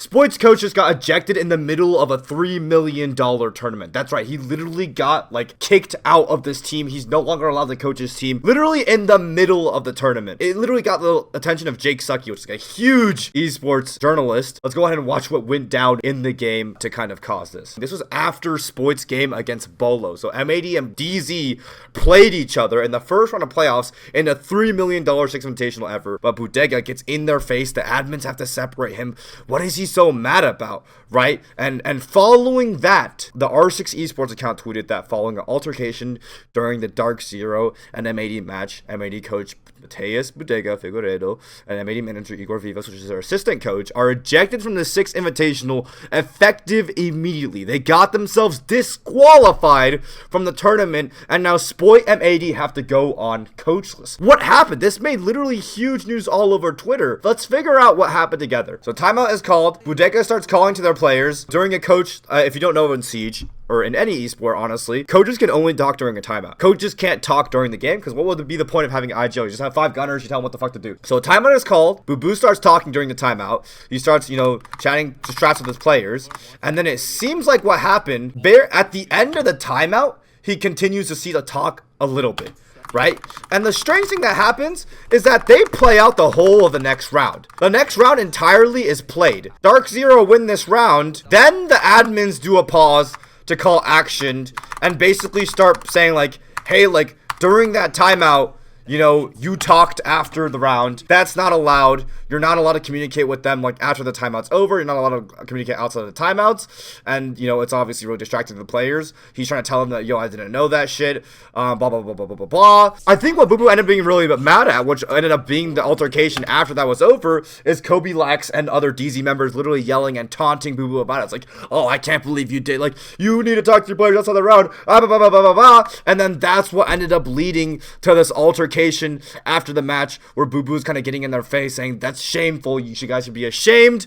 Spoit's coach just got ejected in the middle of a $3 million tournament. That's right. He literally got like kicked out of this team. He's no longer allowed to coach his team literally in the middle of the tournament. It literally got the attention of Jake Sucky, which is a huge esports journalist. Let's go ahead and watch what went down in the game to kind of cause this. This was after Spoit's game against Bolo. So M80 and DZ played each other in the first round of playoffs in a $3 million Six Invitational effort. But Bodega gets in their face. The admins have to separate him. What is he so mad about, right? And following that, the R6 Esports account tweeted that following an altercation during the Dark Zero and M80 match, M80 coach Mateus Bodega Figueiredo and M80 manager Igor Vivas, which is their assistant coach, are ejected from the Six Invitational effective immediately. They got themselves disqualified from the tournament, and now Spoit M80 have to go on coachless. What happened? This made literally huge news all over Twitter. Let's figure out what happened together. So timeout is called. Bodega starts calling to their players during a coach. If you don't know, in Siege or in any esport, honestly, coaches can only talk during a timeout. Coaches can't talk during the game because what would be the point of having IGL? You just have 5 gunners, you tell them what the fuck to do. So a timeout is called. Boo Boo starts talking during the timeout. He starts, chatting to strats with his players. And then it seems like what happened, at the end of the timeout, he continues to see the talk a little bit, right? And the strange thing that happens is that they play out the whole of the next round. The next round entirely is played. Dark Zero win this round. Then the admins do a pause to call action and basically start saying like, hey, like during that timeout, you talked after the round. That's not allowed. You're not allowed to communicate with them like after the timeout's over. You're not allowed to communicate outside of the timeouts. And, it's obviously really distracting to the players. He's trying to tell them that, I didn't know that shit. Blah, blah, blah, blah, blah, blah, blah. I think what Boo Boo ended up being really mad at, which ended up being the altercation after that was over, is Kobe Lax and other DZ members literally yelling and taunting Boo Boo about it. It's like, oh, I can't believe you did. Like, you need to talk to your players outside the round. Blah, blah, blah, blah, blah, blah. And then that's what ended up leading to this altercation after the match where Boo Boo's kind of getting in their face saying that's shameful, you guys should be ashamed